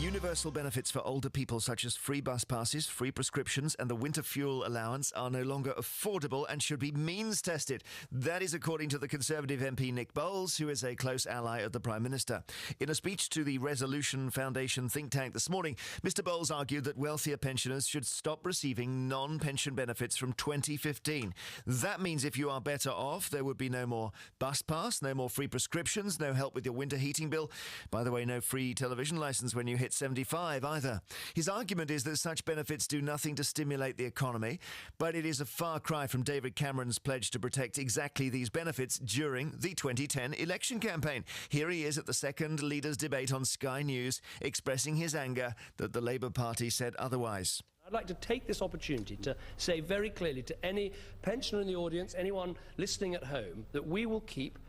Universal benefits for older people such as free bus passes, free prescriptions and the winter fuel allowance are no longer affordable and should be means tested. That is according to the Conservative MP Nick Bowles, who is a close ally of the Prime Minister. In a speech to the Resolution Foundation think tank this morning, Mr Bowles argued that wealthier pensioners should stop receiving non-pension benefits from 2015. That means if you are better off, there would be no more bus pass, no more free prescriptions, no help with your winter heating bill. By the way, no free television licence when you hit 75 either. His argument is that such benefits do nothing to stimulate the economy, but it is a far cry from David Cameron's pledge to protect exactly these benefits during the 2010 election campaign. Here he is at the second Leaders' Debate on Sky News, expressing his anger that the Labour Party said otherwise. I'd like to take this opportunity to say very clearly to any pensioner in the audience, anyone listening at home, that we will keep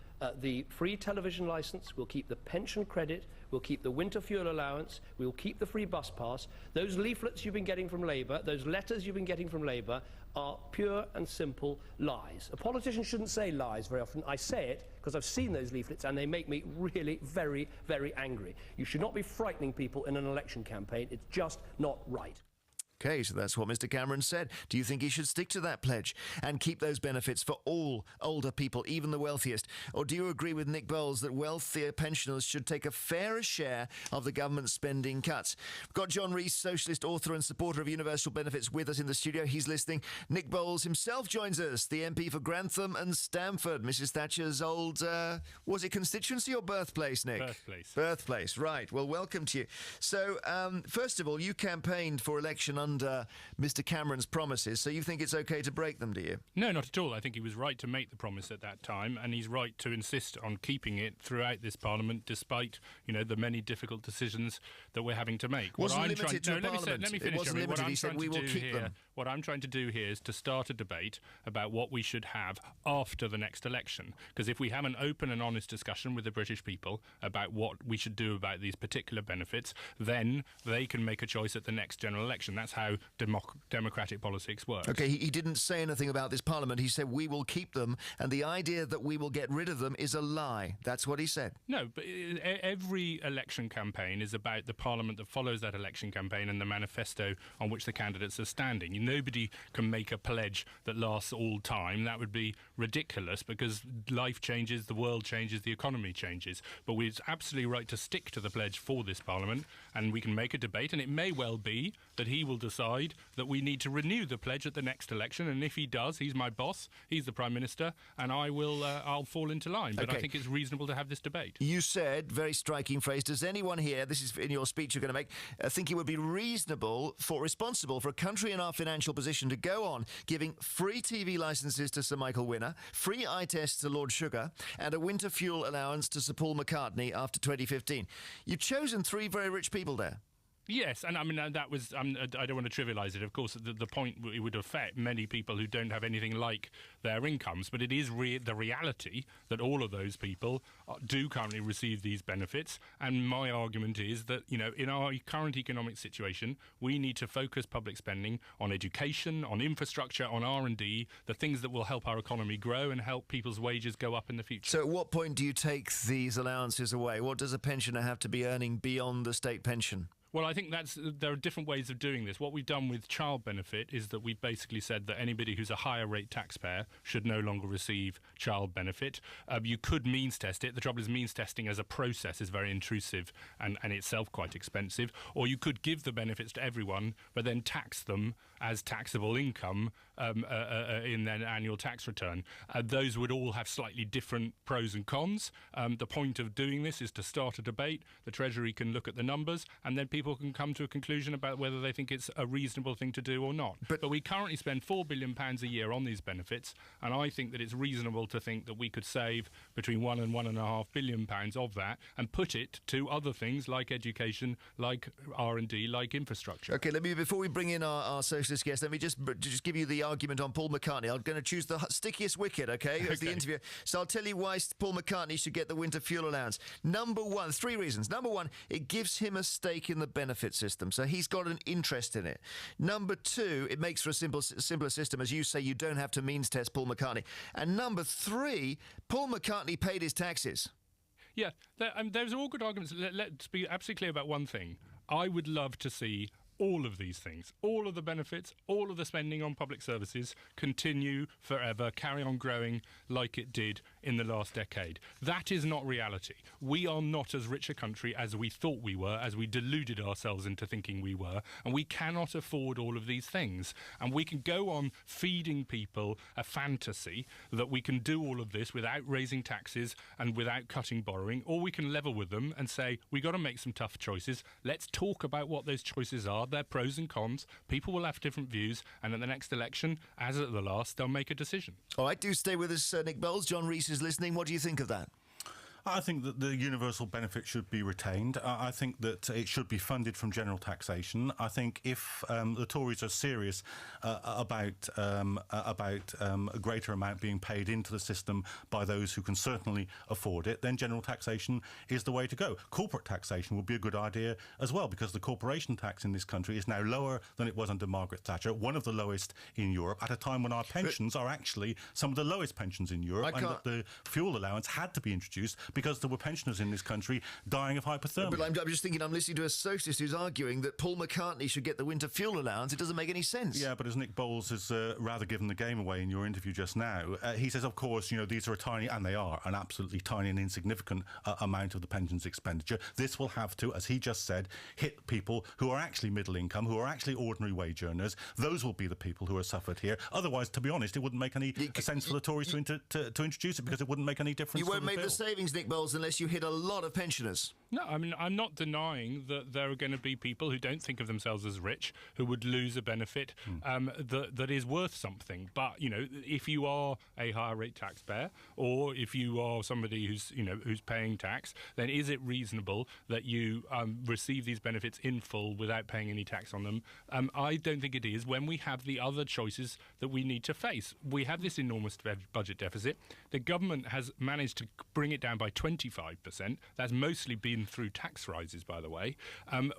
the free television licence, we'll keep the pension credit, we'll keep the winter fuel allowance, we'll keep the free bus pass. Those leaflets you've been getting from Labour, those letters you've been getting from Labour are pure and simple lies. A politician shouldn't say lies very often. I say it because I've seen those leaflets and they make me really very, very angry. You should not be frightening people in an election campaign. It's just not right. OK, so that's what Mr Cameron said. Do you think he should stick to that pledge and keep those benefits for all older people, even the wealthiest? Or do you agree with Nick Bowles that wealthier pensioners should take a fairer share of the government's spending cuts? We've got John Rees, socialist, author and supporter of universal benefits, with us in the studio. He's listening. Nick Bowles himself joins us, the MP for Grantham and Stamford, Mrs Thatcher's old, was it constituency or birthplace, Nick? Birthplace. Birthplace, right. Well, welcome to you. So, first of all, you campaigned for election under Mr Cameron's promises, so you think it's OK to break them, do you? No, not at all. I think he was right to make the promise at that time, and he's right to insist on keeping it throughout this Parliament, despite, the many difficult decisions that we're having to make. Let me finish. He said we will keep them. What I'm trying to do here is to start a debate about what we should have after the next election, because if we have an open and honest discussion with the British people about what we should do about these particular benefits, then they can make a choice at the next general election. That's how democratic politics works. OK, he didn't say anything about this Parliament. He said we will keep them, and the idea that we will get rid of them is a lie. That's what he said. No, but every election campaign is about the Parliament that follows that election campaign and the manifesto on which the candidates are standing. Nobody can make a pledge that lasts all time. That would be ridiculous, because life changes, the world changes, the economy changes. But we're absolutely right to stick to the pledge for this Parliament, and we can make a debate, and it may well be that he will decide that we need to renew the pledge at the next election, and if he does, he's my boss, he's the Prime Minister, and I'll fall into line. But I think it's reasonable to have this debate. You said, very striking phrase, does anyone here, this is in your speech you're going to make, think it would be responsible for a country in our financial position to go on giving free TV licences to Sir Michael Winner, free eye tests to Lord Sugar, and a winter fuel allowance to Sir Paul McCartney after 2015? You've chosen three very rich people there. Yes, and I mean, that was, I don't want to trivialise it. Of course, the point, it would affect many people who don't have anything like their incomes, but it is the reality that all of those people do currently receive these benefits. And my argument is that, in our current economic situation, we need to focus public spending on education, on infrastructure, on R&D, the things that will help our economy grow and help people's wages go up in the future. So at what point do you take these allowances away? What does a pensioner have to be earning beyond the state pension? Well, I think there are different ways of doing this. What we've done with child benefit is that we've basically said that anybody who's a higher rate taxpayer should no longer receive child benefit. You could means test it. The trouble is means testing as a process is very intrusive and itself quite expensive. Or you could give the benefits to everyone, but then tax them as taxable income in their annual tax return. Those would all have slightly different pros and cons. The point of doing this is to start a debate. The Treasury can look at the numbers, and then people can come to a conclusion about whether they think it's a reasonable thing to do or not. But we currently spend £4 billion a year on these benefits, and I think that it's reasonable to think that we could save between £1 and £1.5 billion of that and put it to other things like education, like R&D, like infrastructure. OK, before we bring in our socialist guest, let me just give you the argument on Paul McCartney. I'm going to choose the stickiest wicket, OK, as the interview. So I'll tell you why Paul McCartney should get the winter fuel allowance. Number one, three reasons. Number one, it gives him a stake in the benefit system, so he's got an interest in it. Number two, it makes for a simpler system. As you say, you don't have to means test Paul McCartney. And number three, Paul McCartney paid his taxes. Yeah, there's all good arguments. Let's be absolutely clear about one thing. I would love to see all of these things, all of the benefits, all of the spending on public services continue forever, carry on growing like it did in the last decade. That is not reality. We are not as rich a country as we thought we were, as we deluded ourselves into thinking we were, and we cannot afford all of these things. And we can go on feeding people a fantasy that we can do all of this without raising taxes and without cutting borrowing, or we can level with them and say, we've got to make some tough choices. Let's talk about what those choices are, their pros and cons. People will have different views, and at the next election, as at the last, they'll make a decision. All right, do stay with us, Nick Bowles. John Rees is listening. What do you think of that? I think that the universal benefit should be retained. I think that it should be funded from general taxation. I think if the Tories are serious about a greater amount being paid into the system by those who can certainly afford it, then general taxation is the way to go. Corporate taxation would be a good idea as well, because the corporation tax in this country is now lower than it was under Margaret Thatcher, one of the lowest in Europe, at a time when our pensions are actually some of the lowest pensions in Europe, and that the fuel allowance had to be introduced because there were pensioners in this country dying of hypothermia. But I'm just thinking, I'm listening to a socialist who's arguing that Paul McCartney should get the winter fuel allowance. It doesn't make any sense. Yeah, but as Nick Bowles has rather given the game away in your interview just now, he says, of course, these are a tiny, and they are, an absolutely tiny and insignificant amount of the pensions expenditure. This will have to, as he just said, hit people who are actually middle income, who are actually ordinary wage earners. Those will be the people who are suffered here. Otherwise, to be honest, it wouldn't make any sense for the Tories to introduce it, because it wouldn't make any difference. You won't make the savings, Nick Bowles, unless you hit a lot of pensioners. No, I mean, I'm not denying that there are going to be people who don't think of themselves as rich who would lose a benefit that is worth something. But, if you are a higher rate taxpayer, or if you are somebody who's paying tax, then is it reasonable that you receive these benefits in full without paying any tax on them? I don't think it is, when we have the other choices that we need to face. We have this enormous budget deficit. The government has managed to bring it down by 25%. That's mostly been through tax rises, by the way.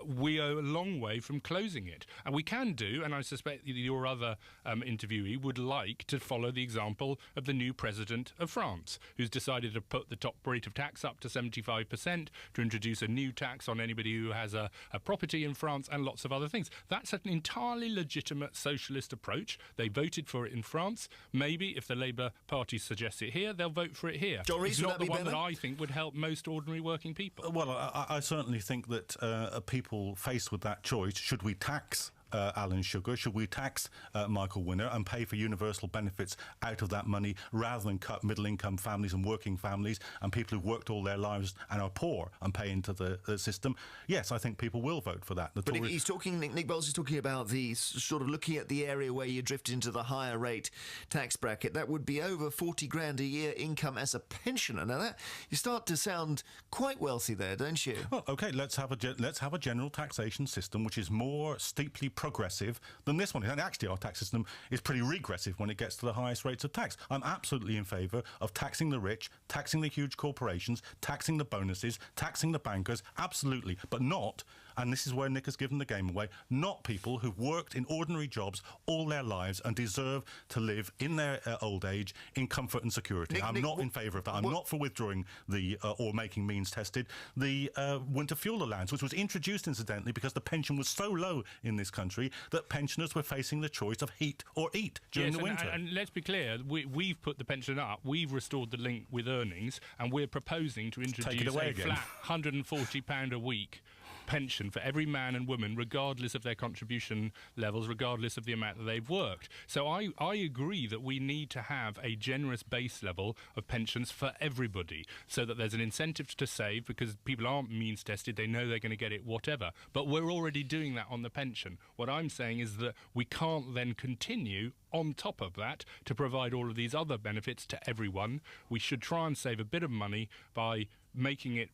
We are a long way from closing it. And we can do, and I suspect your other interviewee would like to follow the example of the new president of France, who's decided to put the top rate of tax up to 75%, to introduce a new tax on anybody who has a property in France, and lots of other things. That's an entirely legitimate socialist approach. They voted for it in France. Maybe if the Labour Party suggests it here, they'll vote for it here. John Rees, it's not the one that I think would help most ordinary working people. Well, I certainly think that people faced with that choice, should we tax Alan Sugar, should we tax Michael Winner and pay for universal benefits out of that money, rather than cut middle-income families and working families and people who've worked all their lives and are poor and pay into the system? Yes, I think people will vote for that. But he's talking, Nick Bowles is talking about the sort of looking at the area where you drift into the higher rate tax bracket. That would be over 40 grand a year income as a pensioner. Now that you start to sound quite wealthy there, don't you? Well, okay, let's have a general taxation system which is more steeply progressive than this one. And actually, our tax system is pretty regressive when it gets to the highest rates of tax. I'm absolutely in favour of taxing the rich, taxing the huge corporations, taxing the bonuses, taxing the bankers, absolutely, but not, and this is where Nick has given the game away, not people who've worked in ordinary jobs all their lives and deserve to live in their old age in comfort and security. I'm not in favour of that. I'm not for withdrawing the, or making means tested, the winter fuel allowance, which was introduced, incidentally, because the pension was so low in this country that pensioners were facing the choice of heat or eat during the winter. And let's be clear, we've put the pension up, we've restored the link with earnings, and we're proposing to introduce a flat £140 a week pension for every man and woman, regardless of their contribution levels, regardless of the amount that they've worked. So I agree that we need to have a generous base level of pensions for everybody, so that there's an incentive to save, because people aren't means tested, they know they're going to get it whatever. But we're already doing that on the pension. What I'm saying is that we can't then continue on top of that to provide all of these other benefits to everyone. We should try and save a bit of money by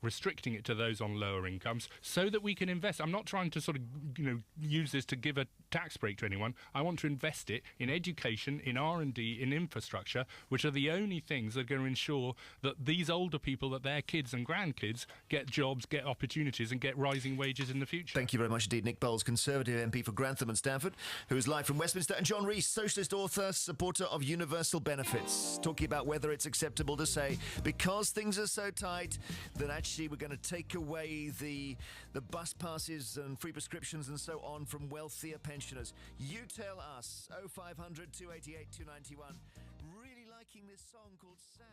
restricting it to those on lower incomes, so that we can invest. I'm not trying to sort of, use this to give a tax break to anyone. I want to invest it in education, in R&D, in infrastructure, which are the only things that are going to ensure that these older people, that their kids and grandkids get jobs, get opportunities, and get rising wages in the future. Thank you very much indeed. Nick Bowles, Conservative MP for Grantham and Stamford, who is live from Westminster, and John Rees, socialist author, supporter of universal benefits, talking about whether it's acceptable to say, because things are so tight, that actually we're going to take away the bus passes and free prescriptions and so on from wealthier pensioners. You tell us. 0500 288 291. Really liking this song called Sad.